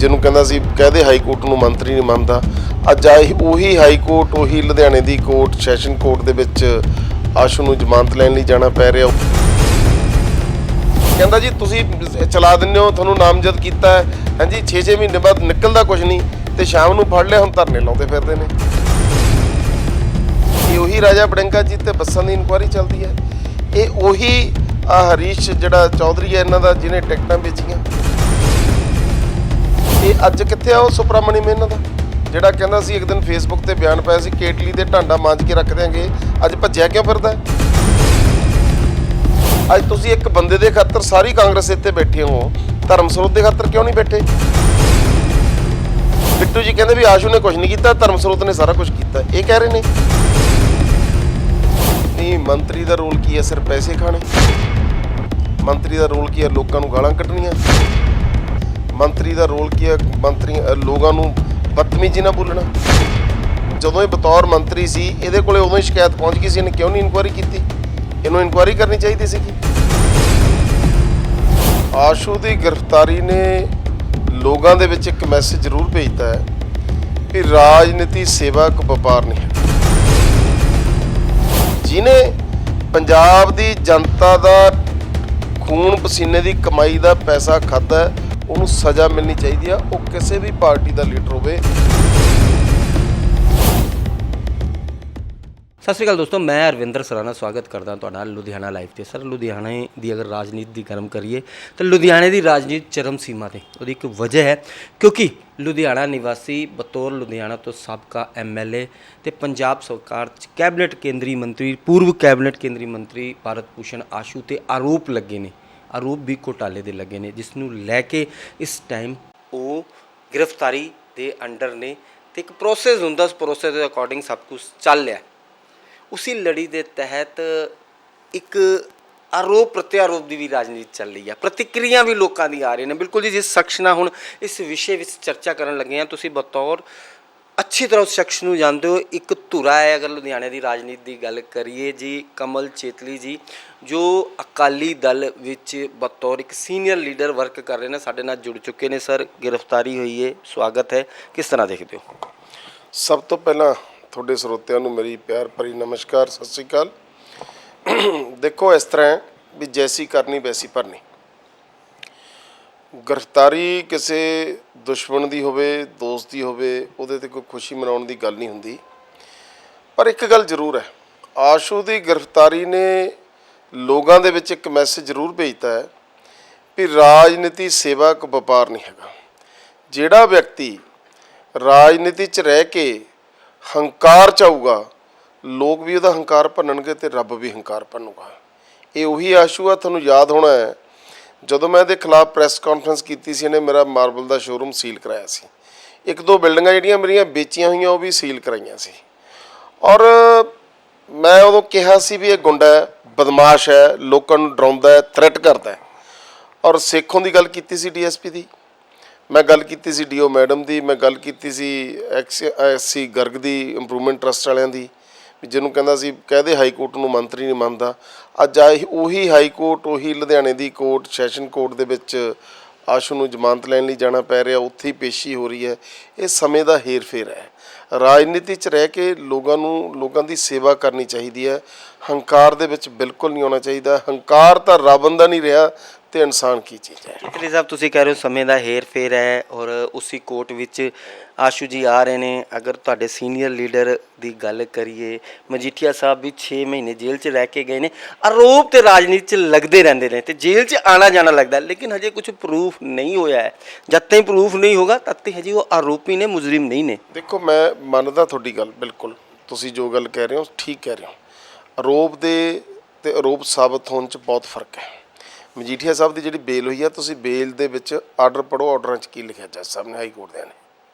ਜਿਹਨੂੰ ਕਹਿੰਦਾ ਸੀ ਕਹਦੇ ਹਾਈ ਕੋਰਟ ਨੂੰ ਮੰਤਰੀ ਨਹੀਂ ਮੰਨਦਾ। ਅੱਜ ਉਹੀ ਹਾਈ ਕੋਰਟ, ਉਹੀ ਲੁਧਿਆਣੇ ਦੀ ਕੋਰਟ, ਸੈਸ਼ਨ ਕੋਰਟ ਦੇ ਵਿੱਚ ਆਸ਼ੂ ਨੂੰ ਜ਼ਮਾਨਤ ਲੈਣ ਲਈ ਜਾਣਾ ਪੈ ਰਿਹਾ। ਕਹਿੰਦਾ ਜੀ ਤੁਸੀਂ ਚਲਾ ਦਿੰਦੇ ਹੋ, ਤੁਹਾਨੂੰ ਨਾਮਜ਼ਦ ਕੀਤਾ ਹੈ, ਹਾਂਜੀ 6-6 ਮਹੀਨੇ ਬਾਅਦ ਨਿਕਲਦਾ ਕੁਝ ਨਹੀਂ ਤੇ ਸ਼ਾਮ ਨੂੰ ਫੜ ਲਿਆ, ਹੁਣ ਧਰਨੇ ਲਾਉਂਦੇ ਫਿਰਦੇ ਨੇ। ਇਹ ਉਹੀ ਰਾਜਾ ਬੜਿੰਗਾ ਜੀ ਤੇ ਬੱਸਾਂ ਦੀ ਇਨਕੁਆਇਰੀ ਚੱਲਦੀ ਹੈ। ਇਹ ਉਹੀ ਹਰੀਸ਼ ਜਿਹੜਾ ਚੌਧਰੀ ਹੈ ਇਹਨਾਂ ਦਾ, ਜਿਹਨੇ ਟਿਕਟਾਂ ਵੇਚੀਆਂ। ਇਹ ਅੱਜ ਕਿੱਥੇ ਆ ਉਹ ਸੁਪਰਾਮਣੀਅਮ ਇਹਨਾਂ ਦਾ, ਜਿਹੜਾ ਕਹਿੰਦਾ ਸੀ ਇੱਕ ਦਿਨ ਫੇਸਬੁੱਕ ਤੇ ਬਿਆਨ ਪਾਇਆ ਸੀ ਕੇਟਲੀ ਦੇ ਢਾਂਡਾ ਮਾਂਜ ਕੇ ਰੱਖ ਦਿਆਂਗੇ, ਅੱਜ ਭੱਜਿਆ ਕਿਉਂ ਫਿਰਦਾ? ਅੱਜ ਤੁਸੀਂ ਇੱਕ ਬੰਦੇ ਦੇ ਖਾਤਰ ਸਾਰੀ ਕਾਂਗਰਸ ਇੱਥੇ ਬੈਠੇ ਹੋ, ਧਰਮ ਸਰੋਤ ਦੇ ਖਾਤਰ ਕਿਉਂ ਨਹੀਂ ਬੈਠੇ? ਬਿੱਟੂ ਜੀ ਕਹਿੰਦੇ ਵੀ ਆਸ਼ੂ ਨੇ ਕੁਝ ਨਹੀਂ ਕੀਤਾ, ਧਰਮ ਸਰੋਤ ਨੇ ਸਾਰਾ ਕੁਝ ਕੀਤਾ, ਇਹ ਕਹਿ ਰਹੇ ਨੇ। ਨਹੀਂ, ਮੰਤਰੀ ਦਾ ਰੋਲ ਕੀ ਹੈ? ਸਿਰਫ ਪੈਸੇ ਖਾਣੇ। ਮੰਤਰੀ ਦਾ ਰੋਲ ਕੀ ਹੈ? ਲੋਕਾਂ ਨੂੰ ਗਾਲਾਂ ਕੱਢਣੀਆਂ। ਮੰਤਰੀ ਦਾ ਰੋਲ ਕੀ ਹੈ? ਲੋਕਾਂ ਨੂੰ ਬਦਤਮੀਜ਼ੀ ਨਾਲ ਬੋਲਣਾ। ਜਦੋਂ ਇਹ ਬਤੌਰ ਮੰਤਰੀ ਸੀ ਇਹਦੇ ਕੋਲੇ ਉਦੋਂ ਹੀ ਸ਼ਿਕਾਇਤ ਪਹੁੰਚ ਗਈ ਸੀ, ਇਹਨੇ ਕਿਉਂ ਨਹੀਂ ਇਨਕੁਆਇਰੀ ਕੀਤੀ? ਇਹਨੂੰ ਇਨਕੁਆਇਰੀ ਕਰਨੀ ਚਾਹੀਦੀ ਸੀਗੀ। ਆਸ਼ੂ ਦੀ ਗ੍ਰਿਫਤਾਰੀ ਨੇ ਲੋਕਾਂ ਦੇ ਵਿੱਚ ਇੱਕ ਮੈਸੇਜ ਜ਼ਰੂਰ ਭੇਜਤਾ ਹੈ ਕਿ ਰਾਜਨੀਤੀ ਸੇਵਾ ਇੱਕ ਵਪਾਰ ਨਹੀਂ ਹੈ। ਜਿਹਨੇ ਪੰਜਾਬ ਦੀ ਜਨਤਾ ਦਾ ਖੂਨ ਪਸੀਨੇ ਦੀ ਕਮਾਈ ਦਾ ਪੈਸਾ ਖਾਧਾ, ਉਹਨੂੰ ਸਜ਼ਾ ਮਿਲਣੀ ਚਾਹੀਦੀ ਆ, ਉਹ ਕਿਸੇ ਵੀ ਪਾਰਟੀ ਦਾ ਲੀਡਰ ਹੋਵੇ। ਸਤਿ ਸ਼੍ਰੀ ਅਕਾਲ ਦੋਸਤੋ, ਮੈਂ ਅਰਵਿੰਦਰ ਸਰਾਣਾ ਸਵਾਗਤ ਕਰਦਾ ਤੁਹਾਡਾ ਲੁਧਿਆਣਾ ਲਾਈਵ ਤੇ। ਸਰ, ਲੁਧਿਆਣੇ ਦੀ ਅਗਰ ਰਾਜਨੀਤੀ ਦੀ ਗੱਲ ਕਰੀਏ ਤਾਂ ਲੁਧਿਆਣੇ ਦੀ ਰਾਜਨੀਤੀ ਚਰਮ ਸੀਮਾ ਤੇ। ਉਹਦੀ ਇੱਕ ਵਜ੍ਹਾ ਹੈ ਕਿਉਂਕਿ ਲੁਧਿਆਣਾ ਨਿਵਾਸੀ ਬਤੌਰ ਲੁਧਿਆਣਾ ਤੋਂ ਸਾਬਕਾ MLA ਤੇ ਪੰਜਾਬ ਸਰਕਾਰ 'ਚ ਕੈਬਨਿਟ ਕੇਂਦਰੀ ਮੰਤਰੀ, ਪੂਰਵ ਕੈਬਨਿਟ ਕੇਂਦਰੀ ਮੰਤਰੀ ਭਾਰਤ ਭੂਸ਼ਣ ਆਸ਼ੂ ਤੇ ਆਰੋਪ ਲੱਗੇ ਨੇ, ਆਰੋਪ ਵੀ ਘੋਟਾਲੇ ਦੇ ਲੱਗੇ ਨੇ, ਜਿਸ ਨੂੰ ਲੈ ਕੇ ਇਸ ਟਾਈਮ ਉਹ ਗ੍ਰਿਫਤਾਰੀ ਦੇ ਅੰਡਰ ਨੇ ਤੇ ਇੱਕ ਪ੍ਰੋਸੈਸ ਹੁੰਦਾ, ਉਸ ਪ੍ਰੋਸੈਸ ਦੇ ਅਕੋਰਡਿੰਗ ਸਭ ਕੁਝ ਚੱਲ ਰਿਹਾ। ਉसी ਲੜੀ ਦੇ ਤਹਿਤ ਇੱਕ ਆਰੋਪ ਪ੍ਰਤਿਆਰੋਪ ਦੀ ਵੀ ਰਾਜਨੀਤੀ ਚੱਲ ਰਹੀ ਹੈ, ਪ੍ਰਤੀਕਿਰਿਆ ਵੀ ਲੋਕਾਂ ਦੀ ਆ ਰਹੀਆਂ ਨੇ। ਬਿਲਕੁਲ ਜੀ, ਜਿਸ ਸ਼ਖਸ ਨਾਲ ਹੁਣ ਇਸ ਵਿਸ਼ੇ ਵਿੱਚ ਚਰਚਾ ਕਰਨ ਲੱਗੇ ਹਾਂ, ਤੁਸੀਂ ਬਤੌਰ ਅੱਛੀ ਤਰ੍ਹਾਂ ਉਸ ਸ਼ਖਸ ਨੂੰ ਜਾਣਦੇ ਹੋ। ਇੱਕ ਧੁਰਾ ਹੈ, ਅਗਰ ਲੁਧਿਆਣੇ ਦੀ ਰਾਜਨੀਤੀ ਦੀ ਗੱਲ ਕਰੀਏ ਜੀ, ਕਮਲ ਚੇਤਲੀ ਜੀ, ਜੋ ਅਕਾਲੀ ਦਲ ਵਿੱਚ ਬਤੌਰ ਇੱਕ ਸੀਨੀਅਰ ਲੀਡਰ ਵਰਕ ਕਰ ਰਹੇ ਨੇ, ਸਾਡੇ ਨਾਲ ਜੁੜ ਚੁੱਕੇ ਨੇ। ਸਰ, ਗ੍ਰਿਫਤਾਰੀ ਹੋਈ ਹੈ, ਸਵਾਗਤ ਹੈ, ਕਿਸ ਤਰ੍ਹਾਂ ਦੇਖਦੇ ਹੋ? ਸਭ ਤੋਂ ਪਹਿਲਾਂ ਤੁਹਾਡੇ ਸਰੋਤਿਆਂ ਨੂੰ ਮੇਰੀ ਪਿਆਰ ਭਰੀ ਨਮਸਕਾਰ, ਸਤਿ ਸ਼੍ਰੀ ਅਕਾਲ। ਦੇਖੋ, ਇਸ ਤਰ੍ਹਾਂ ਵੀ ਜੈਸੀ ਕਰਨੀ ਵੈਸੀ ਭਰਨੀ। ਗ੍ਰਿਫਤਾਰੀ ਕਿਸੇ ਦੁਸ਼ਮਣ ਦੀ ਹੋਵੇ, ਦੋਸਤ ਦੀ ਹੋਵੇ, ਉਹਦੇ 'ਤੇ ਕੋਈ ਖੁਸ਼ੀ ਮਨਾਉਣ ਦੀ ਗੱਲ ਨਹੀਂ ਹੁੰਦੀ। ਪਰ ਇੱਕ ਗੱਲ ਜ਼ਰੂਰ ਹੈ, ਆਸ਼ੂ ਦੀ ਗ੍ਰਿਫਤਾਰੀ ਨੇ ਲੋਕਾਂ ਦੇ ਵਿੱਚ ਇੱਕ ਮੈਸੇਜ ਜ਼ਰੂਰ ਭੇਜਤਾ ਹੈ ਵੀ ਰਾਜਨੀਤੀ ਸੇਵਾ ਇੱਕ ਵਪਾਰ ਨਹੀਂ ਹੈਗਾ। ਜਿਹੜਾ ਵਿਅਕਤੀ ਰਾਜਨੀਤੀ 'ਚ ਰਹਿ ਕੇ ਹੰਕਾਰ ਚਾਹੂਗਾ, ਲੋਕ ਵੀ ਉਹਦਾ ਹੰਕਾਰ ਭੰਨਣਗੇ ਤੇ ਰੱਬ ਵੀ ਹੰਕਾਰ ਭੰਨੂਗਾ। ਇਹ ਉਹੀ ਆਸ਼ੂ ਆ। ਤੁਹਾਨੂੰ ਯਾਦ ਹੋਣਾ ਹੈ, ਜਦੋਂ ਮੈਂ ਇਹਦੇ ਖਿਲਾਫ ਪ੍ਰੈਸ ਕਾਨਫਰੰਸ ਕੀਤੀ ਸੀ, ਇਹਨੇ ਮੇਰਾ ਮਾਰਬਲ ਦਾ ਸ਼ੋਰੂਮ ਸੀਲ ਕਰਾਇਆ ਸੀ। ਇੱਕ ਦੋ ਬਿਲਡਿੰਗਾਂ ਜਿਹੜੀਆਂ ਮੇਰੀਆਂ ਵੇਚੀਆਂ ਹੋਈਆਂ ਉਹ ਵੀ ਸੀਲ ਕਰਾਈਆਂ ਸੀ। ਔਰ ਮੈਂ ਉਦੋਂ ਕਿਹਾ ਸੀ ਵੀ ਇਹ ਗੁੰਡਾ ਹੈ, ਬਦਮਾਸ਼ ਹੈ, ਲੋਕਾਂ ਨੂੰ ਡਰਾਉਂਦਾ ਹੈ, ਥ੍ਰੈਟ ਕਰਦਾ ਹੈ। ਔਰ ਸੇਖੋਂ ਦੀ ਗੱਲ ਕੀਤੀ ਸੀ, DSP ਦੀ ਮੈਂ ਗੱਲ ਕੀਤੀ ਸੀ, DO ਮੈਡਮ ਦੀ ਮੈਂ ਗੱਲ ਕੀਤੀ ਸੀ, SC ਗਰਗ ਦੀ, ਇੰਪਰੂਵਮੈਂਟ ਟਰਸਟ ਵਾਲਿਆਂ ਦੀ, ਜਿਹਨੂੰ ਕਹਿੰਦਾ ਸੀ ਕਹਦੇ ਹਾਈ ਕੋਰਟ ਨੂੰ ਮੰਤਰੀ ਨਹੀਂ ਮੰਨਦਾ। ਅੱਜ ਉਹੀ ਹਾਈ ਕੋਰਟ, ਉਹੀ ਲੁਧਿਆਣੇ ਦੀ ਕੋਰਟ, ਸੈਸ਼ਨ ਕੋਰਟ ਦੇ ਵਿੱਚ ਆਸ਼ੂ ਨੂੰ ਜ਼ਮਾਨਤ ਲੈਣ ਲਈ ਜਾਣਾ ਪੈ ਰਿਹਾ, ਉੱਥੇ ਹੀ ਪੇਸ਼ੀ ਹੋ ਰਹੀ ਹੈ। ਇਹ ਸਮੇਂ ਦਾ ਹੇਰ ਫੇਰ ਹੈ। ਰਾਜਨੀਤੀ 'ਚ ਰਹਿ ਕੇ ਲੋਕਾਂ ਦੀ ਸੇਵਾ ਕਰਨੀ ਚਾਹੀਦੀ ਹੈ। ਹੰਕਾਰ ਦੇ ਵਿੱਚ ਬਿਲਕੁਲ ਨਹੀਂ ਆਉਣਾ ਚਾਹੀਦਾ। ਹੰਕਾਰ ਤਾਂ ਰੱਬ ਦਾ ਨਹੀਂ ਰਿਹਾ ਤੇ ਇਨਸਾਨ ਕੀ ਚੀਜ਼ ਹੈ। ਚੇਤਲੀ ਸਾਹਿਬ, ਤੁਸੀਂ ਕਹਿ ਰਹੇ ਹੋ ਸਮੇਂ ਦਾ ਹੇਰ ਫੇਰ ਹੈ ਔਰ ਉਸੇ ਕੋਰਟ ਵਿੱਚ ਆਸ਼ੂ ਜੀ ਆ ਰਹੇ ਨੇ। ਅਗਰ ਤੁਹਾਡੇ ਸੀਨੀਅਰ ਲੀਡਰ ਦੀ ਗੱਲ ਕਰੀਏ, ਮਜੀਠੀਆ ਸਾਹਿਬ ਵੀ 6 ਮਹੀਨੇ ਜੇਲ੍ਹ 'ਚ ਰਹਿ ਕੇ ਗਏ ਨੇ। ਆਰੋਪ ਤੇ ਰਾਜਨੀਤੀ 'ਚ ਲੱਗਦੇ ਰਹਿੰਦੇ ਨੇ ਤੇ ਜੇਲ੍ਹ 'ਚ ਆਣਾ ਜਾਣਾ ਲੱਗਦਾ, ਲੇਕਿਨ ਹਜੇ ਕੁਝ ਪ੍ਰੂਫ ਨਹੀਂ ਹੋਇਆ ਹੈ। ਜਦ ਤਾਈਂ ਪ੍ਰੂਫ ਨਹੀਂ ਹੋਗਾ ਤਦ ਤੱਕ ਹਜੇ ਉਹ ਆਰੋਪੀ ਨੇ, ਮੁਜਰਿਮ ਨਹੀਂ ਨੇ। ਦੇਖੋ, ਮੈਂ ਮੰਨਦਾ ਤੁਹਾਡੀ ਗੱਲ, ਬਿਲਕੁਲ ਤੁਸੀਂ ਜੋ ਗੱਲ ਕਹਿ ਰਹੇ ਹੋ ਠੀਕ ਕਹਿ ਰਹੇ ਹੋ। ਆਰੋਪ ਦੇ ਤੇ ਆਰੋਪ ਸਾਬਤ ਹੋਣ 'ਚ ਬਹੁਤ ਫਰਕ ਹੈ। ਮਜੀਠੀਆ ਸਾਹਿਬ ਦੀ ਜਿਹੜੀ ਬੇਲ ਹੋਈ ਆ, ਤੁਸੀਂ ਬੇਲ ਦੇ ਵਿੱਚ ਆਰਡਰ ਪੜ੍ਹੋ, ਆਰਡਰਾਂ 'ਚ ਕੀ ਲਿਖਿਆ ਜੱਜ ਸਾਹਿਬ ਨੇ, ਹਾਈ ਕੋਰਟ ਦੇ ਨੇ,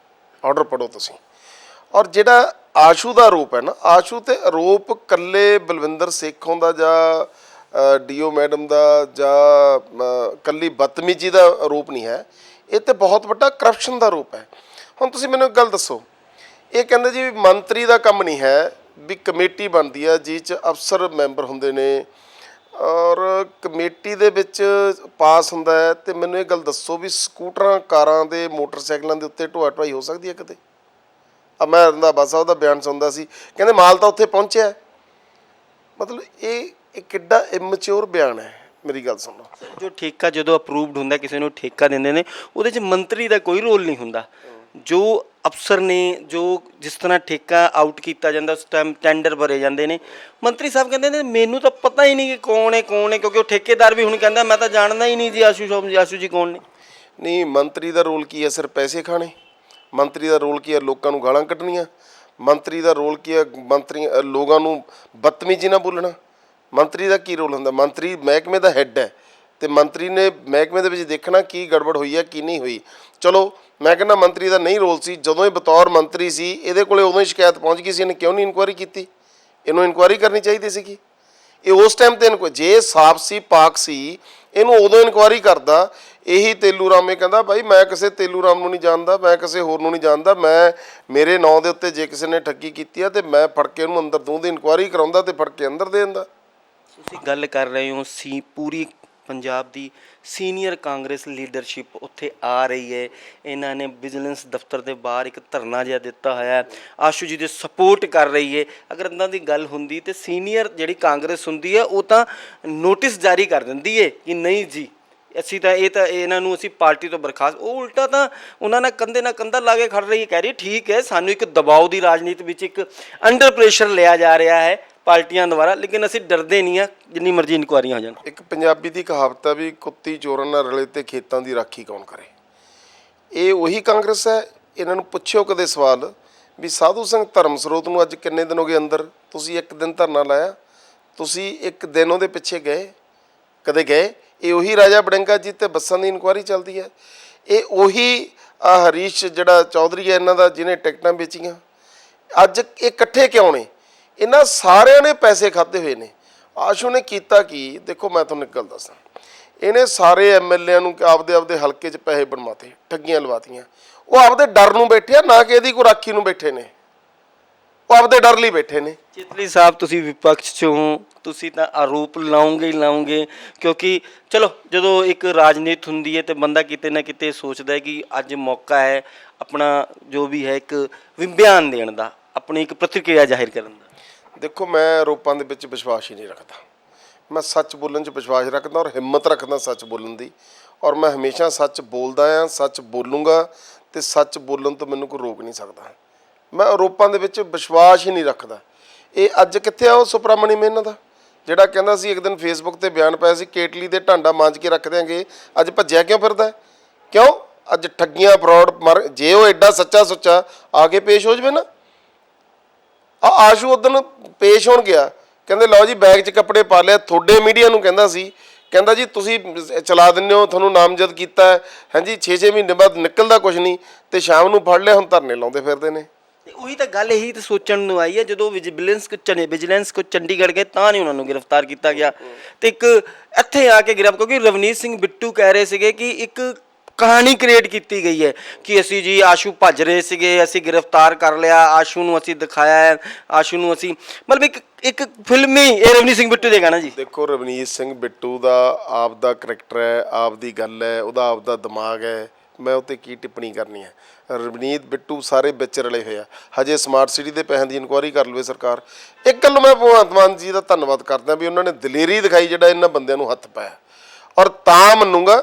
ਆਰਡਰ ਪੜ੍ਹੋ ਤੁਸੀਂ। ਔਰ ਜਿਹੜਾ ਆਸ਼ੂ ਦਾ ਆਰੋਪ ਹੈ ਨਾ, ਆਸ਼ੂ ਤੇ ਆਰੋਪ ਇਕੱਲੇ ਬਲਵਿੰਦਰ ਸੇਖੋਂ ਦਾ ਜਾਂ DO ਮੈਡਮ ਦਾ ਜਾਂ ਇਕੱਲੀ ਬਦਤਮੀਜ਼ੀ ਦਾ ਆਰੋਪ ਨਹੀਂ ਹੈ, ਇਹ ਤੇ ਬਹੁਤ ਵੱਡਾ ਕਰਪਸ਼ਨ ਦਾ ਆਰੋਪ ਹੈ। ਹੁਣ ਤੁਸੀਂ ਮੈਨੂੰ ਇੱਕ ਗੱਲ ਦੱਸੋ, ਇਹ ਕਹਿੰਦੇ ਜੀ ਮੰਤਰੀ ਦਾ ਕੰਮ ਨਹੀਂ ਹੈ ਵੀ ਕਮੇਟੀ ਬਣਦੀ ਹੈ ਜਿਸ 'ਚ ਅਫਸਰ ਮੈਂਬਰ ਹੁੰਦੇ ਨੇ, ਔਰ ਕਮੇਟੀ ਦੇ ਵਿੱਚ ਪਾਸ ਹੁੰਦਾ ਹੈ ਤੇ ਮੈਨੂੰ ਇਹ ਗੱਲ ਦੱਸੋ ਵੀ ਸਕੂਟਰਾਂ, ਕਾਰਾਂ ਦੇ, ਮੋਟਰਸਾਈਕਲਾਂ ਦੇ ਉੱਤੇ ਢੋਆ ਢੁਆਈ ਹੋ ਸਕਦੀ ਹੈ ਕਿਤੇ? ਮੈਂ ਰੰਧਾਵਾ ਸਾਹਿਬ ਦਾ ਬਿਆਨ ਸੁਣਦਾ ਸੀ, ਕਹਿੰਦੇ ਮਾਲ ਤਾਂ ਉੱਥੇ ਪਹੁੰਚਿਆ। ਮਤਲਬ ਇਹ ਕਿੱਡਾ ਇਮੈਚੁਰ ਬਿਆਨ ਹੈ। ਮੇਰੀ ਗੱਲ ਸੁਣੋ, ਜੋ ਠੇਕਾ ਜਦੋਂ ਅਪਰੂਵਡ ਹੁੰਦਾ, ਕਿਸੇ ਨੂੰ ਠੇਕਾ ਦਿੰਦੇ ਨੇ, ਉਹਦੇ 'ਚ ਮੰਤਰੀ ਦਾ ਕੋਈ ਰੋਲ ਨਹੀਂ ਹੁੰਦਾ। ਜੋ ਅਫਸਰ ਨੇ, ਜੋ ਜਿਸ ਤਰ੍ਹਾਂ ਠੇਕਾ ਆਊਟ ਕੀਤਾ ਜਾਂਦਾ, ਉਸ ਟਾਈਮ ਟੈਂਡਰ ਭਰੇ ਜਾਂਦੇ ਨੇ, ਮੰਤਰੀ ਸਾਹਿਬ ਕਹਿੰਦੇ ਨੇ ਮੈਨੂੰ ਤਾਂ ਪਤਾ ਹੀ ਨਹੀਂ ਕਿ ਕੌਣ ਹੈ, ਕਿਉਂਕਿ ਉਹ ਠੇਕੇਦਾਰ ਵੀ ਹੁਣ ਕਹਿੰਦਾ ਮੈਂ ਤਾਂ ਜਾਣਦਾ ਹੀ ਨਹੀਂ ਜੀ ਆਸ਼ੂ ਜੀ ਕੌਣ ਨੇ। ਨਹੀਂ, ਮੰਤਰੀ ਦਾ ਰੋਲ ਕੀ ਹੈ? ਸਿਰ ਪੈਸੇ ਖਾਣੇ। ਮੰਤਰੀ ਦਾ ਰੋਲ ਕੀ ਹੈ? ਲੋਕਾਂ ਨੂੰ ਗਾਲਾਂ ਕੱਢਣੀਆਂ। ਮੰਤਰੀ ਦਾ ਰੋਲ ਕੀ ਹੈ? ਲੋਕਾਂ ਨੂੰ ਬਦਤਮੀਜ਼ੀ ਨਾਲ ਬੋਲਣਾ। ਮੰਤਰੀ ਦਾ ਕੀ ਰੋਲ ਹੁੰਦਾ? ਮੰਤਰੀ ਮਹਿਕਮੇ ਦਾ ਹੈੱਡ ਹੈ ਤੇ ਮੰਤਰੀ ਨੇ ਮਹਿਕਮੇ ਦੇ ਵਿੱਚ ਦੇਖਣਾ ਕੀ ਗੜਬੜ ਹੋਈ ਹੈ ਕੀ ਨਹੀਂ ਹੋਈ। ਚਲੋ ਮੈਂ ਕਹਿੰਦਾ ਮੰਤਰੀ ਦਾ ਨਹੀਂ ਰੋਲ ਸੀ, ਜਦੋਂ ਇਹ ਬਤੌਰ ਮੰਤਰੀ ਸੀ ਇਹਦੇ ਕੋਲੇ ਉਦੋਂ ਹੀ ਸ਼ਿਕਾਇਤ ਪਹੁੰਚ ਗਈ ਸੀ, ਇਹਨੇ ਕਿਉਂ ਨਹੀਂ ਇਨਕੁਆਇਰੀ ਕੀਤੀ? ਇਹਨੂੰ ਇਨਕੁਆਇਰੀ ਕਰਨੀ ਚਾਹੀਦੀ ਸੀਗੀ। ਇਹ ਉਸ ਟਾਈਮ ਤੇ ਜੇ ਸਾਫ਼ ਸੀ, ਪਾਕ ਸੀ, ਇਹਨੂੰ ਉਦੋਂ ਇਨਕੁਆਇਰੀ ਕਰਦਾ। ਇਹੀ ਤੇਲੂ ਰਾਮ ਇਹ ਕਹਿੰਦਾ ਭਾਈ ਮੈਂ ਕਿਸੇ ਤੇਲੂ ਰਾਮ ਨੂੰ ਨਹੀਂ ਜਾਣਦਾ, ਮੈਂ ਕਿਸੇ ਹੋਰ ਨੂੰ ਨਹੀਂ ਜਾਣਦਾ, ਮੈਂ ਮੇਰੇ ਨਾਂ ਦੇ ਉੱਤੇ ਜੇ ਕਿਸੇ ਨੇ ਠੱਗੀ ਕੀਤੀ ਆ ਤੇ ਮੈਂ ਫੜ ਕੇ ਉਹਨੂੰ ਅੰਦਰ ਦੂੰ ਦੀ ਇਨਕੁਆਇਰੀ ਕਰਾਉਂਦਾ ਤੇ ਫੜ ਕੇ ਅੰਦਰ ਦੇ ਦਿੰਦਾ। ਤੁਸੀਂ ਗੱਲ ਕਰ ਰਹੇ ਹੋ ਪੂਰੀ ਪੰਜਾਬ ਦੀ ਸੀਨੀਅਰ ਕਾਂਗਰਸ ਲੀਡਰਸ਼ਿਪ ਉੱਥੇ ਆ ਰਹੀ ਹੈ। ਇਹਨਾਂ ਨੇ ਵਿਜੀਲੈਂਸ ਦਫ਼ਤਰ ਦੇ ਬਾਹਰ ਇੱਕ ਧਰਨਾ ਜਿਹਾ ਦਿੱਤਾ ਹੋਇਆ ਹੈ, ਆਸ਼ੂ ਜੀ ਦੇ ਸਪੋਰਟ ਕਰ ਰਹੀ ਹੈ। ਅਗਰ ਇੱਦਾਂ ਦੀ ਗੱਲ ਹੁੰਦੀ ਤੇ ਸੀਨੀਅਰ ਜਿਹੜੀ ਕਾਂਗਰਸ ਹੁੰਦੀ ਹੈ ਉਹ ਤਾਂ ਨੋਟਿਸ ਜਾਰੀ ਕਰ ਦਿੰਦੀ ਹੈ ਕਿ ਨਹੀਂ ਜੀ ਅਸੀਂ ਤਾਂ ਇਹਨਾਂ ਨੂੰ ਅਸੀਂ ਪਾਰਟੀ ਤੋਂ ਬਰਖਾਸਤ। ਉਹ ਉਲਟਾ ਤਾਂ ਉਹਨਾਂ ਨਾਲ ਕੰਧੇ ਨਾਲ ਕੰਧਾ ਲਾ ਕੇ ਖੜ ਰਹੀ ਹੈ, ਕਹਿ ਰਹੀ ਠੀਕ ਹੈ ਸਾਨੂੰ ਇੱਕ ਦਬਾਅ ਦੀ ਰਾਜਨੀਤੀ ਵਿੱਚ ਇੱਕ ਅੰਡਰ ਪ੍ਰੈਸ਼ਰ ਲਿਆ ਜਾ ਰਿਹਾ ਹੈ ਪਾਰਟੀਆਂ ਦੁਆਰਾ, ਲੇਕਿਨ ਅਸੀਂ ਡਰਦੇ ਨਹੀਂ ਆ ਜਿੰਨੀ ਮਰਜ਼ੀ ਇਨਕੁਆਇਰੀਆਂ ਹੋ ਜਾਣ। ਇੱਕ ਪੰਜਾਬੀ ਦੀ ਕਹਾਵਤ ਹੈ ਵੀ ਕੁੱਤੀ ਚੋਰਾਂ ਨਾਲ ਰਲੇ ਤੇ ਖੇਤਾਂ ਦੀ ਰਾਖੀ ਕੌਣ ਕਰੇ। ਇਹ ਉਹੀ ਕਾਂਗਰਸ ਹੈ। ਇਹਨਾਂ ਨੂੰ ਪੁੱਛਿਓ ਕਦੇ ਸਵਾਲ ਵੀ ਸਾਧੂ ਸਿੰਘ ਧਰਮ ਸਰੋਤ ਨੂੰ ਅੱਜ ਕਿੰਨੇ ਦਿਨ ਹੋ ਗਏ ਅੰਦਰ? ਤੁਸੀਂ ਇੱਕ ਦਿਨ ਧਰਨਾ ਲਾਇਆ? ਤੁਸੀਂ ਇੱਕ ਦਿਨ ਉਹਦੇ ਪਿੱਛੇ ਗਏ? ਕਦੇ ਗਏ? ਇਹ ਉਹੀ ਰਾਜਾ ਬੜਿੰਗਾ ਜੀ ਤੇ ਬੱਸਾਂ ਦੀ ਇਨਕੁਆਇਰੀ ਚੱਲਦੀ ਹੈ। ਇਹ ਉਹੀ ਹਰੀਸ਼ ਜਿਹੜਾ ਚੌਧਰੀ ਹੈ ਇਹਨਾਂ ਦਾ, ਜਿਹਨੇ ਟਿਕਟਾਂ ਵੇਚੀਆਂ। ਅੱਜ ਇਹ ਇਕੱਠੇ ਕਿਉਂ ਨੇ? ਇਹਨਾਂ ਸਾਰਿਆਂ ਨੇ ਪੈਸੇ ਖਾਧੇ ਹੋਏ ਨੇ। ਆਸ਼ੂ ਨੇ ਕੀਤਾ ਕੀ? ਦੇਖੋ ਮੈਂ ਤੁਹਾਨੂੰ ਇੱਕ ਗੱਲ ਦੱਸਾਂ, ਇਹਨੇ ਸਾਰੇ ਐਮਐਲਏਆਂ ਨੂੰ ਆਪਦੇ ਹਲਕੇ 'ਚ ਪੈਸੇ ਬਣਵਾਤੇ, ਠੱਗੀਆਂ ਲਵਾਤੀਆਂ। ਉਹ ਆਪਦੇ ਡਰ ਨੂੰ ਬੈਠੇ ਆ, ਨਾ ਕਿ ਇਹਦੀ ਕੋਈ ਰਾਖੀ ਨੂੰ ਬੈਠੇ ਨੇ। ਉਹ ਆਪਦੇ ਡਰ ਲਈ ਬੈਠੇ ਨੇ। ਚਿਤਲੀ ਸਾਹਿਬ ਤੁਸੀਂ ਵਿਪਕਸ਼ 'ਚ ਹੋ, ਤੁਸੀਂ ਤਾਂ ਆਰੋਪ ਲਾਉਂਗੇ ਹੀ ਲਾਉਂਗੇ, ਕਿਉਂਕਿ ਚਲੋ ਜਦੋਂ ਇੱਕ ਰਾਜਨੀਤੀ ਹੁੰਦੀ ਹੈ ਤੇ ਬੰਦਾ ਕਿਤੇ ਨਾ ਕਿਤੇ ਸੋਚਦਾ ਹੈ ਕਿ ਅੱਜ ਮੌਕਾ ਹੈ ਆਪਣਾ ਜੋ ਵੀ ਹੈ ਇੱਕ ਬਿਆਨ ਦੇਣ ਦਾ, ਆਪਣੀ ਇੱਕ ਪ੍ਰਤੀਕਿਰਿਆ ਜ਼ਾਹਿਰ ਕਰਨ ਦਾ। ਦੇਖੋ ਮੈਂ ਆਰੋਪਾਂ ਦੇ ਵਿੱਚ ਵਿਸ਼ਵਾਸ ਹੀ ਨਹੀਂ ਰੱਖਦਾ। ਮੈਂ ਸੱਚ ਬੋਲਣ 'ਚ ਵਿਸ਼ਵਾਸ ਰੱਖਦਾ ਔਰ ਹਿੰਮਤ ਰੱਖਦਾ ਸੱਚ ਬੋਲਣ ਦੀ, ਔਰ ਮੈਂ ਹਮੇਸ਼ਾ ਸੱਚ ਬੋਲਦਾ ਹਾਂ, ਸੱਚ ਬੋਲੂੰਗਾ ਤੇ ਸੱਚ ਬੋਲਣ ਤੋਂ ਮੈਨੂੰ ਕੋਈ ਰੋਕ ਨਹੀਂ ਸਕਦਾ। ਮੈਂ ਆਰੋਪਾਂ ਦੇ ਵਿੱਚ ਵਿਸ਼ਵਾਸ ਹੀ ਨਹੀਂ ਰੱਖਦਾ। ਇਹ ਅੱਜ ਕਿੱਥੇ ਆ ਉਹ ਸੁਪਰਾਮਣੀਅਮ ਇਹਨਾਂ ਦਾ, ਜਿਹੜਾ ਕਹਿੰਦਾ ਸੀ ਇੱਕ ਦਿਨ ਫੇਸਬੁੱਕ ਤੇ ਬਿਆਨ ਪਾਇਆ ਸੀ ਕੇਟਲੀ ਦੇ ਢਾਂਡਾ ਮਾਂਜ ਕੇ ਰੱਖ ਦਿਆਂਗੇ। ਅੱਜ ਭੱਜਿਆ ਕਿਉਂ ਫਿਰਦਾ? ਕਿਉਂ? ਅੱਜ ਠੱਗੀਆਂ, ਫਰੌਡ ਜੇ ਉਹ ਐਡਾ ਸੱਚਾ ਸੁੱਚਾ ਆ ਕੇ ਪੇਸ਼ ਹੋ ਜਾਵੇ ਨਾ। ਆਸ਼ੂ ਉਦਣ ਪੇਸ਼ ਹੋਣ ਗਿਆ, ਕਹਿੰਦੇ ਲਓ ਜੀ ਬੈਗ 'ਚ ਕੱਪੜੇ ਪਾ ਲਿਆ। ਤੁਹਾਡੇ ਮੀਡੀਆ ਨੂੰ ਕਹਿੰਦਾ ਸੀ, ਕਹਿੰਦਾ ਜੀ ਤੁਸੀਂ ਚਲਾ ਦਿੰਦੇ ਹੋ, ਤੁਹਾਨੂੰ ਨਾਮਜ਼ਦ ਕੀਤਾ ਹੈ, ਹਾਂਜੀ 6-6 ਮਹੀਨੇ ਬਾਅਦ ਨਿਕਲਦਾ ਕੁਛ ਨਹੀਂ, ਤੇ ਸ਼ਾਮ ਨੂੰ ਫੜ ਲਿਆ, ਹੁਣ ਧਰਨੇ ਲਾਉਂਦੇ ਫਿਰਦੇ ਨੇ। ਉਹੀ ਤਾਂ ਗੱਲ ਇਹੀ ਤਾਂ ਸੋਚਣ ਨੂੰ ਆਈ ਹੈ, ਜਦੋਂ ਵਿਜੀਲੈਂਸ ਕੋ ਚੰਡੀਗੜ੍ਹ ਗਏ ਤਾਂ ਨਹੀਂ ਉਹਨਾਂ ਨੂੰ ਗ੍ਰਿਫਤਾਰ ਕੀਤਾ ਗਿਆ ਤੇ ਇੱਕ ਇੱਥੇ ਆ ਕੇ ਕਿਉਂਕਿ ਰਵਨੀਤ ਸਿੰਘ ਬਿੱਟੂ ਕਹਿ ਰਹੇ ਸੀਗੇ ਕਿ ਇੱਕ ਕਹਾਣੀ ਕ੍ਰੀਏਟ ਕੀਤੀ ਗਈ ਹੈ ਕਿ ਅਸੀਂ ਜੀ ਆਸ਼ੂ ਭੱਜ ਰਹੇ ਸੀਗੇ, ਅਸੀਂ ਗ੍ਰਿਫਤਾਰ ਕਰ ਲਿਆ, ਆਸ਼ੂ ਨੂੰ ਅਸੀਂ ਦਿਖਾਇਆ ਹੈ, ਆਸ਼ੂ ਨੂੰ ਅਸੀਂ ਮਤਲਬ ਇੱਕ ਫਿਲਮੀ ਇਹ ਰਵਨੀਤ ਸਿੰਘ ਬਿੱਟੂ ਦੇ ਗਾਣਾ ਜੀ। ਦੇਖੋ ਰਵਨੀਤ ਸਿੰਘ ਬਿੱਟੂ ਦਾ ਆਪ ਦਾ ਕਰੈਕਟਰ ਹੈ, ਆਪ ਦੀ ਗੱਲ ਹੈ, ਉਹਦਾ ਆਪ ਦਾ ਦਿਮਾਗ ਹੈ, ਮੈਂ ਉਹ 'ਤੇ ਕੀ ਟਿੱਪਣੀ ਕਰਨੀ ਹੈ। ਰਵਨੀਤ ਬਿੱਟੂ ਸਾਰੇ ਵਿੱਚ ਰਲੇ ਹੋਏ ਆ। ਹਜੇ ਸਮਾਰਟ ਸਿਟੀ ਦੇ ਪੈਸਿਆਂ ਦੀ ਇਨਕੁਆਇਰੀ ਕਰ ਲਵੇ ਸਰਕਾਰ। ਇੱਕ ਗੱਲ ਮੈਂ ਭਗਵੰਤ ਮਾਨ ਜੀ ਦਾ ਧੰਨਵਾਦ ਕਰਦਾ ਵੀ ਉਹਨਾਂ ਨੇ ਦਲੇਰੀ ਦਿਖਾਈ, ਜਿਹੜਾ ਇਹਨਾਂ ਬੰਦਿਆਂ ਨੂੰ ਹੱਥ ਪਾਇਆ। ਔਰ ਤਾਂ ਮੰਨੂਗਾ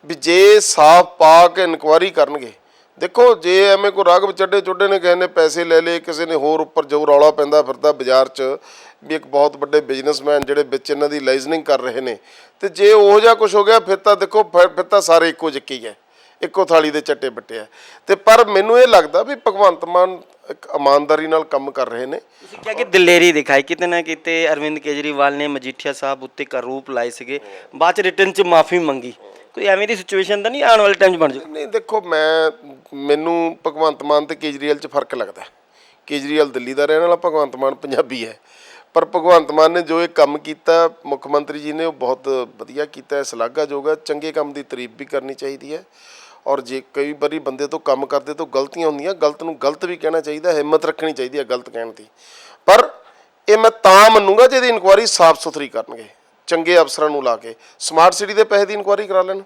ਵੀ ਜੇ ਸਾਫ਼ ਪਾ ਕੇ ਇਨਕੁਆਇਰੀ ਕਰਨਗੇ। ਦੇਖੋ ਜੇ ਐਵੇਂ ਕੋਈ ਰਾਘਵ ਚੁੱਡੇ ਨੇ ਕਿਸੇ ਨੇ ਪੈਸੇ ਲੈ ਲਏ, ਕਿਸੇ ਨੇ ਹੋਰ ਉੱਪਰ ਜੋ ਰੌਲਾ ਪੈਂਦਾ ਫਿਰਦਾ ਬਾਜ਼ਾਰ 'ਚ ਵੀ ਇੱਕ ਬਹੁਤ ਵੱਡੇ ਬਿਜ਼ਨਸਮੈਨ ਜਿਹੜੇ ਵਿੱਚ ਇਹਨਾਂ ਦੀ ਲਾਈਜ਼ਨਿੰਗ ਕਰ ਰਹੇ ਨੇ, ਤੇ ਜੇ ਉਹੋ ਜਿਹਾ ਕੁਛ ਹੋ ਗਿਆ ਫਿਰ ਤਾਂ ਦੇਖੋ ਫਿਰ ਤਾਂ ਸਾਰੇ ਇੱਕੋ ਜਿਹੇ ਹੀ ਹੈ, ਇੱਕੋ ਥਾਲੀ ਦੇ ਚੱਟੇ ਬੱਟੇ ਆ। ਤੇ ਪਰ ਮੈਨੂੰ ਇਹ ਲੱਗਦਾ ਵੀ ਭਗਵੰਤ ਮਾਨ ਇੱਕ ਇਮਾਨਦਾਰੀ ਨਾਲ ਕੰਮ ਕਰ ਰਹੇ ਨੇ। ਤੁਸੀਂ ਕਿਹਾ ਕਿ ਦਲੇਰੀ ਦਿਖਾਈ, ਕਿਤੇ ਨਾ ਕਿਤੇ ਅਰਵਿੰਦ ਕੇਜਰੀਵਾਲ ਨੇ ਮਜੀਠੀਆ ਸਾਹਿਬ ਉੱਤੇ ਇੱਕ ਆਰੋਪ ਲਾਏ ਸੀਗੇ, ਬਾਅਦ 'ਚ ਰਿਟਰਨ 'ਚ ਮਾਫੀ ਮੰਗੀ। ਕੋਈ ਐਵੇਂ ਦੀ ਸਿਚੁਏਸ਼ਨ ਤਾਂ ਨਹੀਂ ਆਉਣ ਵਾਲੇ ਟਾਈਮ 'ਚ ਬਣ ਜਾਊ? ਨਹੀਂ ਦੇਖੋ ਮੈਨੂੰ ਭਗਵੰਤ ਮਾਨ ਤੇ ਕੇਜਰੀਵਾਲ 'ਚ ਫਰਕ ਲੱਗਦਾ। ਕੇਜਰੀਵਾਲ ਦਿੱਲੀ ਦਾ ਰਹਿਣ ਵਾਲਾ, ਭਗਵੰਤ ਮਾਨ ਪੰਜਾਬੀ ਹੈ। ਪਰ ਭਗਵੰਤ ਮਾਨ ਨੇ ਜੋ ਇਹ ਕੰਮ ਕੀਤਾ ਮੁੱਖ ਮੰਤਰੀ ਜੀ ਨੇ, ਉਹ ਬਹੁਤ ਵਧੀਆ ਕੀਤਾ, ਸ਼ਲਾਘਾਯੋਗ ਹੈ। ਚੰਗੇ ਕੰਮ ਦੀ ਤਾਰੀਫ ਵੀ ਕਰਨੀ ਚਾਹੀਦੀ ਹੈ। ਔਰ ਜੇ ਕਈ ਵਾਰੀ ਬੰਦੇ ਤੋਂ ਕੰਮ ਕਰਦੇ ਤੋਂ ਗਲਤੀਆਂ ਹੁੰਦੀਆਂ, ਗਲਤ ਨੂੰ ਗਲਤ ਵੀ ਕਹਿਣਾ ਚਾਹੀਦਾ, ਹਿੰਮਤ ਰੱਖਣੀ ਚਾਹੀਦੀ ਹੈ ਗਲਤ ਕਹਿਣ ਦੀ। ਪਰ ਇਹ ਮੈਂ ਤਾਂ ਮੰਨੂਗਾ ਜੇ ਇਹਦੀ ਇਨਕੁਆਇਰੀ ਸਾਫ਼ ਸੁਥਰੀ ਕਰਨਗੇ, ਚੰਗੇ ਅਫਸਰਾਂ ਨੂੰ ਲਾ ਕੇ ਸਮਾਰਟ ਸਿਟੀ ਦੇ ਪੈਸੇ ਦੀ ਇਨਕੁਆਇਰੀ ਕਰਾ ਲੈਣ,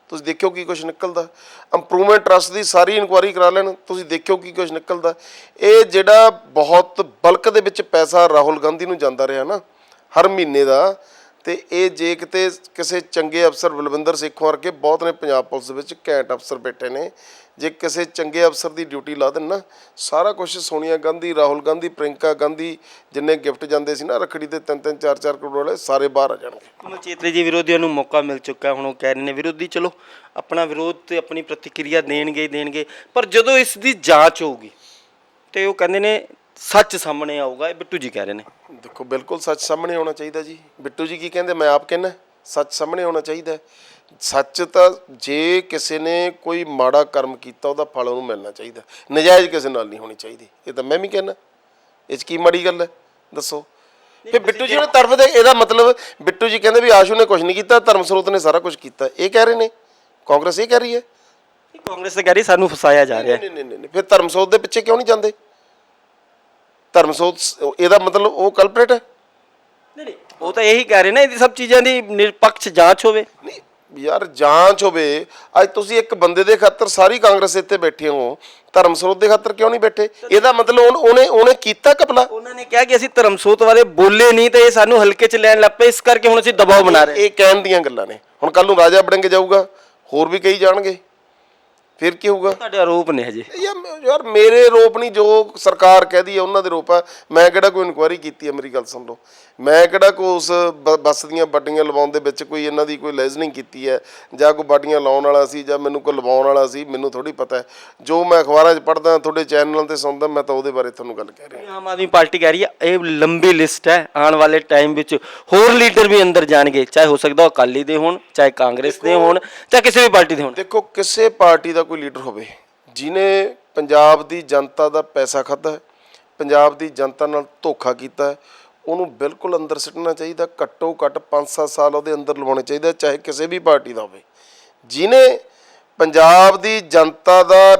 ਤੁਸੀਂ ਦੇਖਿਓ ਕੀ ਕੁਝ ਨਿਕਲਦਾ। ਇੰਪਰੂਵਮੈਂਟ ਟਰਸਟ ਦੀ ਸਾਰੀ ਇਨਕੁਆਇਰੀ ਕਰਾ ਲੈਣ, ਤੁਸੀਂ ਦੇਖਿਓ ਕੀ ਕੁਝ ਨਿਕਲਦਾ। ਇਹ ਜਿਹੜਾ ਬਹੁਤ ਬਲਕ ਦੇ ਵਿੱਚ ਪੈਸਾ ਰਾਹੁਲ ਗਾਂਧੀ ਨੂੰ ਜਾਂਦਾ ਰਿਹਾ ਨਾ ਹਰ ਮਹੀਨੇ ਦਾ, ਤੇ ਇਹ ਜੇ ਕਿਤੇ ਕਿਸੇ ਚੰਗੇ ਅਫਸਰ ਬਲਵਿੰਦਰ ਸਿੰਘ ਵਰਗੇ ਬਹੁਤ ਨੇ ਪੰਜਾਬ ਪੁਲਿਸ ਦੇ ਵਿੱਚ ਘੈਂਟ ਅਫਸਰ ਬੈਠੇ ਨੇ, ਜੇ ਕਿਸੇ ਚੰਗੇ ਅਫਸਰ ਦੀ ਡਿਊਟੀ ਲਾ ਦੇਣ ਨਾ, ਸਾਰਾ ਕੁਝ ਸੋਨੀਆ ਗਾਂਧੀ, ਰਾਹੁਲ ਗਾਂਧੀ, ਪ੍ਰਿੰਕਾ ਗਾਂਧੀ ਜਿੰਨੇ ਗਿਫਟ ਜਾਂਦੇ ਸੀ ਨਾ ਰੱਖੜੀ ਤੇ 3-3 4-4 ਕਰੋੜ ਵਾਲੇ, ਸਾਰੇ ਬਾਹਰ ਆ ਜਾਣਗੇ। ਕਮਲ ਚੇਤਲੇ ਜੀ, ਵਿਰੋਧੀਆਂ ਨੂੰ ਮੌਕਾ ਮਿਲ ਚੁੱਕਾ, ਹੁਣ ਉਹ ਕਹਿ ਰਹੇ ਨੇ ਵਿਰੋਧੀ ਚਲੋ ਆਪਣਾ ਵਿਰੋਧ ਤੇ ਆਪਣੀ ਪ੍ਰਤੀਕਿਰਿਆ ਦੇਣਗੇ, ਪਰ ਜਦੋਂ ਇਸ ਦੀ ਜਾਂਚ ਹੋਊਗੀ ਤੇ ਉਹ ਕਹਿੰਦੇ ਨੇ ਸੱਚ ਸਾਹਮਣੇ ਆਊਗਾ। ਇਹ ਬਿੱਟੂ ਜੀ ਕਹਿ ਰਹੇ ਨੇ। ਦੇਖੋ ਬਿਲਕੁਲ ਸੱਚ ਸਾਹਮਣੇ ਆਉਣਾ ਚਾਹੀਦਾ ਜੀ। ਬਿੱਟੂ ਜੀ ਕੀ ਕਹਿੰਦੇ, ਮੈਂ ਆਪ ਕਹਿੰਦਾ ਸੱਚ ਸਾਹਮਣੇ ਆਉਣਾ ਚਾਹੀਦਾ। ਸੱਚ ਤਾਂ ਜੇ ਕਿਸੇ ਨੇ ਕੋਈ ਮਾੜਾ ਕਰਮ ਕੀਤਾ ਉਹਦਾ ਫਲ ਉਹਨੂੰ ਮਿਲਣਾ ਚਾਹੀਦਾ, ਨਜਾਇਜ਼ ਕਿਸੇ ਨਾਲ ਨਹੀਂ ਹੋਣੀ ਚਾਹੀਦੀ। ਇਹ ਤਾਂ ਮੈਂ ਵੀ ਕਹਿੰਦਾ, ਇਹ 'ਚ ਕੀ ਮਾੜੀ ਗੱਲ ਹੈ ਦੱਸੋ। ਫਿਰ ਬਿੱਟੂ ਜੀ ਨੇ ਤਰਫ ਦੇ, ਇਹਦਾ ਮਤਲਬ ਬਿੱਟੂ ਜੀ ਕਹਿੰਦੇ ਵੀ ਆਸ਼ੂ ਨੇ ਕੁਝ ਨਹੀਂ ਕੀਤਾ, ਧਰਮ ਸਰੋਤ ਨੇ ਸਾਰਾ ਕੁਝ ਕੀਤਾ, ਇਹ ਕਹਿ ਰਹੇ ਨੇ। ਕਾਂਗਰਸ ਇਹ ਕਹਿ ਰਹੀ ਹੈ, ਕਾਂਗਰਸ ਤਾਂ ਕਹਿ ਰਹੀ ਸਾਨੂੰ ਫਸਾਇਆ ਜਾ ਰਿਹਾ। ਨਹੀਂ, ਫਿਰ ਧਰਮ ਸਰੋਤ ਦੇ ਪਿੱਛੇ ਕਿਉਂ ਨਹੀਂ ਜਾਂਦੇ? ਧਰਮ ਸਰੋਤ ਇਹਦਾ ਮਤਲਬ ਉਹ ਕਲਪਰੇਟ ਹੈ? ਨਹੀਂ, ਉਹ ਤਾਂ ਇਹੀ ਕਹਿ ਰਹੇ ਨੇ ਇਹ ਸਭ ਚੀਜ਼ਾਂ ਦੀ ਨਿਰਪੱਖ ਜਾਂਚ ਹੋਵੇ। ਨਹੀਂ ਯਾਰ, ਜਾਂਚ ਹੋਵੇ। ਅੱਜ ਤੁਸੀਂ ਇੱਕ ਬੰਦੇ ਦੇ ਖਾਤਰ ਸਾਰੀ ਕਾਂਗਰਸ ਇੱਥੇ ਬੈਠੇ ਹੋ, ਧਰਮ ਸਰੋਤ ਦੇ ਖਾਤਰ ਕਿਉਂ ਨਹੀਂ ਬੈਠੇ? ਇਹਦਾ ਮਤਲਬ ਉਹਨੇ ਕੀਤਾ ਕਪਲਾ। ਉਹਨਾਂ ਨੇ ਕਿਹਾ ਕਿ ਅਸੀਂ ਧਰਮ ਸਰੋਤ ਬਾਰੇ ਬੋਲੇ ਨਹੀਂ ਤੇ ਇਹ ਸਾਨੂੰ ਹਲਕੇ 'ਚ ਲੈਣ ਲੱਗ ਪਏ, ਇਸ ਕਰਕੇ ਹੁਣ ਅਸੀਂ ਦਬਾਅ ਬਣਾ ਰਹੇ। ਇਹ ਕਹਿਣ ਦੀਆਂ ਗੱਲਾਂ ਨੇ। ਹੁਣ ਕੱਲ ਨੂੰ ਰਾਜਾ ਵੜਿੰਗ ਜਾਊਗਾ, ਹੋਰ ਵੀ ਕਈ ਜਾਣਗੇ, ਫਿਰ ਕੀ ਹੋਊਗਾ? ਤੁਹਾਡੇ ਆਰੋਪ ਨੇ ਹਜੇ। ਯਾਰ ਮੇਰੇ ਆਰੋਪ ਨਹੀਂ, ਜੋ ਸਰਕਾਰ ਕਹਦੀ ਹੈ ਉਹਨਾਂ ਦੇ ਆਰੋਪ ਆ। ਮੈਂ ਕਿਹੜਾ ਕੋਈ ਇਨਕੁਆਇਰੀ ਕੀਤੀ ਹੈ? ਮੇਰੀ ਗੱਲ ਸੁਣ ਲਓ, ਮੈਂ ਕਿਹੜਾ ਕੋਈ ਉਸ ਬੱਸ ਦੀਆਂ ਬਾਡੀਆਂ ਲਵਾਉਣ ਦੇ ਵਿੱਚ ਕੋਈ ਇਹਨਾਂ ਦੀ ਕੋਈ ਲਾਇਸਨਿੰਗ ਕੀਤੀ ਹੈ, ਜਾਂ ਕੋਈ ਬਾਡੀਆਂ ਲਾਉਣ ਵਾਲਾ ਸੀ, ਜਾਂ ਮੈਨੂੰ ਕੋਈ ਲਵਾਉਣ ਵਾਲਾ ਸੀ, ਮੈਨੂੰ ਥੋੜੀ ਪਤਾ ਹੈ। ਜੋ ਮੈਂ ਅਖਬਾਰਾਂ 'ਚ ਪੜ੍ਹਦਾ, ਤੁਹਾਡੇ ਚੈਨਲਾਂ 'ਤੇ ਸੁਣਦਾ, ਮੈਂ ਤਾਂ ਉਹਦੇ ਬਾਰੇ ਤੁਹਾਨੂੰ ਗੱਲ ਕਹਿ ਰਿਹਾ। ਆਮ ਆਦਮੀ ਪਾਰਟੀ ਕਹਿ ਰਹੀ ਹੈ ਇਹ ਲੰਬੀ ਲਿਸਟ ਹੈ, ਆਉਣ ਵਾਲੇ ਟਾਈਮ ਵਿੱਚ ਹੋਰ ਲੀਡਰ ਵੀ ਅੰਦਰ ਜਾਣਗੇ, ਚਾਹੇ ਹੋ ਸਕਦਾ ਉਹ ਅਕਾਲੀ ਦੇ ਹੋਣ, ਚਾਹੇ ਕਾਂਗਰਸ ਦੇ ਹੋਣ, ਚਾਹੇ ਕਿਸੇ ਵੀ ਪਾਰਟੀ ਦੇ ਹੋਣ। ਦੇਖੋ, ਕਿਸੇ ਪਾਰਟੀ ਦਾ ਕੋਈ ਲੀਡਰ ਹੋਵੇ ਜਿਹਨੇ ਪੰਜਾਬ ਦੀ ਜਨਤਾ ਦਾ ਪੈਸਾ ਖਾਧਾ ਹੈ, ਪੰਜਾਬ ਦੀ ਜਨਤਾ ਨਾਲ ਧੋਖਾ ਕੀਤਾ ਹੈ, ਉਹਨੂੰ ਬਿਲਕੁਲ ਅੰਦਰ ਸਿੱਟਣਾ ਚਾਹੀਦਾ। ਘੱਟੋ ਘੱਟ 5-7 ਸਾਲ ਉਹਦੇ ਅੰਦਰ ਲਵਾਉਣੇ ਚਾਹੀਦਾ, ਚਾਹੇ ਕਿਸੇ ਵੀ ਪਾਰਟੀ ਦਾ ਹੋਵੇ। ਜਿਹਨੇ ਪੰਜਾਬ ਦੀ ਜਨਤਾ ਦਾ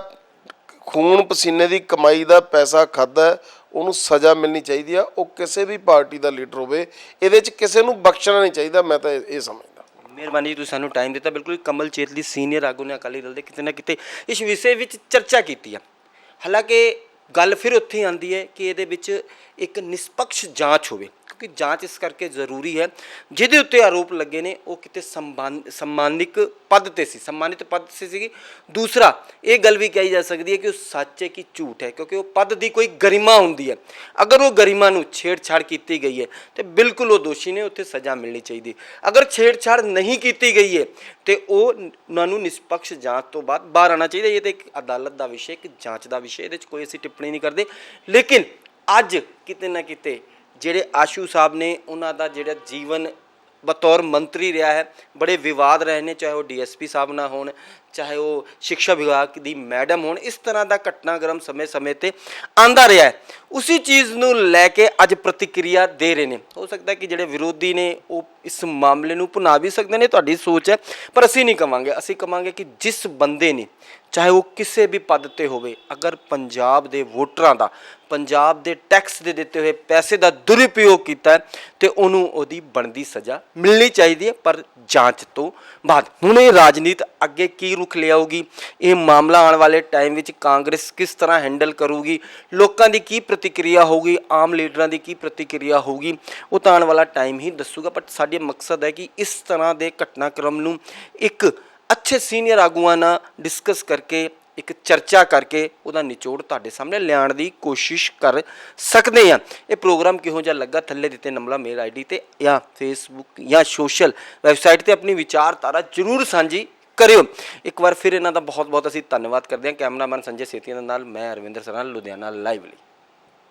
ਖੂਨ ਪਸੀਨੇ ਦੀ ਕਮਾਈ ਦਾ ਪੈਸਾ ਖਾਧਾ, ਉਹਨੂੰ ਸਜ਼ਾ ਮਿਲਣੀ ਚਾਹੀਦੀ ਆ। ਉਹ ਕਿਸੇ ਵੀ ਪਾਰਟੀ ਦਾ ਲੀਡਰ ਹੋਵੇ, ਇਹਦੇ 'ਚ ਕਿਸੇ ਨੂੰ ਬਖਸ਼ਣਾ ਨਹੀਂ ਚਾਹੀਦਾ। ਮੈਂ ਤਾਂ ਇਹ ਸਮਝਦਾ। ਮਿਹਰਬਾਨੀ ਜੀ, ਤੁਸੀਂ ਸਾਨੂੰ ਟਾਈਮ ਦਿੱਤਾ। ਬਿਲਕੁਲ ਕਮਲ ਚੇਤਲੀ ਸੀਨੀਅਰ ਆਗੂ ਨੇ ਅਕਾਲੀ ਦਲ ਦੇ ਕਿਤੇ ਨਾ ਕਿਤੇ ਇਸ ਵਿਸ਼ੇ ਵਿੱਚ ਚਰਚਾ ਕੀਤੀ ਹੈ। ਹਾਲਾਂਕਿ ਗੱਲ ਫਿਰ ਉੱਥੇ ਆਉਂਦੀ ਹੈ ਕਿ ਇਹਦੇ ਵਿੱਚ ਇੱਕ ਨਿਸ਼ਪਕਸ਼ ਜਾਂਚ ਹੋਵੇ, ਕਿਉਂਕਿ ਜਾਂਚ ਇਸ ਕਰਕੇ ਜ਼ਰੂਰੀ ਹੈ ਜਿਹਦੇ ਉੱਤੇ ਆਰੋਪ ਲੱਗੇ ਨੇ ਉਹ ਕਿਤੇ ਸਨਮਾਨਿਤ ਪਦ 'ਤੇ ਸੀ। ਦੂਸਰਾ ਇਹ ਗੱਲ ਵੀ ਕਹੀ ਜਾ ਸਕਦੀ ਹੈ ਕਿ ਉਹ ਸੱਚ ਹੈ ਕਿ ਝੂਠ ਹੈ, ਕਿਉਂਕਿ ਉਹ ਪਦ ਦੀ ਕੋਈ ਗਰਿਮਾ ਹੁੰਦੀ ਹੈ। ਅਗਰ ਉਹ ਗਰਿਮਾ ਨੂੰ ਛੇੜਛਾੜ ਕੀਤੀ ਗਈ ਹੈ ਤੇ ਬਿਲਕੁਲ ਉਹ ਦੋਸ਼ੀ ਨੇ, ਉੱਥੇ ਸਜ਼ਾ ਮਿਲਣੀ ਚਾਹੀਦੀ। ਅਗਰ ਛੇੜਛਾੜ ਨਹੀਂ ਕੀਤੀ ਗਈ ਹੈ ਤੇ ਉਹਨਾਂ ਨੂੰ ਨਿਸ਼ਪਕਸ਼ ਜਾਂਚ ਤੋਂ ਬਾਅਦ ਬਾਹਰ ਆਉਣਾ ਚਾਹੀਦਾ। ਇਹ ਤਾਂ ਇੱਕ ਅਦਾਲਤ ਦਾ ਵਿਸ਼ੇ, ਇੱਕ ਜਾਂਚ ਦਾ ਵਿਸ਼ੇ, ਇਹਦੇ 'ਚ ਕੋਈ ਅਸੀਂ ਟਿੱਪਣੀ ਨਹੀਂ ਕਰਦੇ। ਲੇਕਿਨ ਅੱਜ ਕਿਤੇ ਨਾ ਕਿਤੇ ਜਿਹੜੇ ਆਸ਼ੂ ਸਾਹਿਬ ਨੇ, ਉਹਨਾਂ ਦਾ ਜਿਹੜਾ ਜੀਵਨ ਬਤੌਰ ਮੰਤਰੀ ਰਿਹਾ ਹੈ, ਬੜੇ ਵਿਵਾਦ ਰਹੇ ਨੇ, ਚਾਹੇ ਉਹ ਡੀਐਸਪੀ ਸਾਹਿਬ ਨਾ ਹੋਣ, ਚਾਹੇ ਉਹ ਸਿੱਖਿਆ ਵਿਭਾਗ ਦੀ ਮੈਡਮ ਹੋਣ। ਇਸ ਤਰ੍ਹਾਂ ਦਾ ਘਟਨਾਕ੍ਰਮ ਸਮੇਂ-ਸਮੇਂ 'ਤੇ ਆਉਂਦਾ ਰਿਹਾ ਹੈ। ਉਸੇ ਚੀਜ਼ ਨੂੰ ਲੈ ਕੇ ਅੱਜ ਪ੍ਰਤੀਕਿਰਿਆ ਦੇ ਰਹੇ ਨੇ। ਹੋ ਸਕਦਾ ਕਿ ਜਿਹੜੇ ਵਿਰੋਧੀ ਨੇ ਉਹ ਇਸ ਮਾਮਲੇ ਨੂੰ ਭੁਨਾ ਵੀ ਸਕਦੇ ਨੇ, ਤੁਹਾਡੀ ਸੋਚ ਹੈ, ਪਰ ਅਸੀਂ ਨਹੀਂ ਕਵਾਂਗੇ। ਅਸੀਂ ਕਵਾਂਗੇ ਕਿ ਜਿਸ ਬੰਦੇ ਨੇ, ਚਾਹੇ ਉਹ ਕਿਸੇ ਵੀ ਪਦ 'ਤੇ ਹੋਵੇ, ਅਗਰ ਪੰਜਾਬ ਦੇ ਵੋਟਰਾਂ ਦਾ, ਪੰਜਾਬ ਦੇ ਟੈਕਸ ਦੇ ਦਿੱਤੇ ਹੋਏ ਪੈਸੇ ਦਾ ਦੁਰਉਪਯੋਗ ਕੀਤਾ ਹੈ ਤੇ ਉਹਨੂੰ ਉਹਦੀ ਬਣਦੀ ਸਜ਼ਾ ਮਿਲਣੀ ਚਾਹੀਦੀ ਹੈ, ਪਰ ਜਾਂਚ ਤੋਂ ਬਾਅਦ। ਹੁਣ ਇਹ ਰਾਜਨੀਤੀ ਅੱਗੇ ਕੀ ਰੁਖ ਲਿਆਊਗੀ, ਇਹ ਮਾਮਲਾ ਆਉਣ ਵਾਲੇ ਟਾਈਮ ਵਿੱਚ ਕਾਂਗਰਸ ਕਿਸ ਤਰ੍ਹਾਂ ਹੈਂਡਲ ਕਰੂਗੀ, ਲੋਕਾਂ ਦੀ ਕੀ ਪ੍ਰਤੀਕਿਰਿਆ ਹੋਊਗੀ, ਆਮ ਲੀਡਰਾਂ ਦੀ ਕੀ ਪ੍ਰਤੀਕਿਰਿਆ ਹੋਊਗੀ, ਉਹ ਤਾਂ ਆਉਣ ਵਾਲਾ ਟਾਈਮ ਹੀ ਦੱਸੂਗਾ। ਬਟ ਸਾਡਾ ਮਕਸਦ ਹੈ ਕਿ ਇਸ ਤਰ੍ਹਾਂ ਦੇ ਘਟਨਾਕ੍ਰਮ ਨੂੰ ਇੱਕ ਅੱਛੇ ਸੀਨੀਅਰ ਆਗੂਆਂ ਨਾਲ ਡਿਸਕਸ ਕਰਕੇ, ਇੱਕ ਚਰਚਾ ਕਰਕੇ ਉਹਦਾ ਨਿਚੋੜ ਤੁਹਾਡੇ ਸਾਹਮਣੇ ਲਿਆਉਣ ਦੀ ਕੋਸ਼ਿਸ਼ ਕਰ ਸਕਦੇ ਹਾਂ। ਇਹ ਪ੍ਰੋਗਰਾਮ ਕਿਹੋ ਜਿਹਾ ਲੱਗਾ, ਥੱਲੇ ਦਿੱਤੇ ਨੰਬਰ ਮੇਲ ਆਈਡੀ ਤੇ ਜਾਂ ਫੇਸਬੁੱਕ ਜਾਂ ਸੋਸ਼ਲ ਵੈਬਸਾਈਟ ਤੇ ਆਪਣੀ ਵਿਚਾਰਧਾਰਾ ਜ਼ਰੂਰ ਸਾਂਝੀ ਕਰਿਓ। ਇੱਕ ਵਾਰ ਫਿਰ ਇਹਨਾਂ ਦਾ ਬਹੁਤ ਬਹੁਤ ਅਸੀਂ ਧੰਨਵਾਦ ਕਰਦੇ ਹਾਂ। ਕੈਮਰਾਮੈਨ ਸੰਜੇ ਸੇਤੀਆ ਦੇ ਨਾਲ ਮੈਂ ਅਰਵਿੰਦਰ ਸਰਾਣਾ, ਲੁਧਿਆਣਾ ਲਾਈਵ ਲਈ।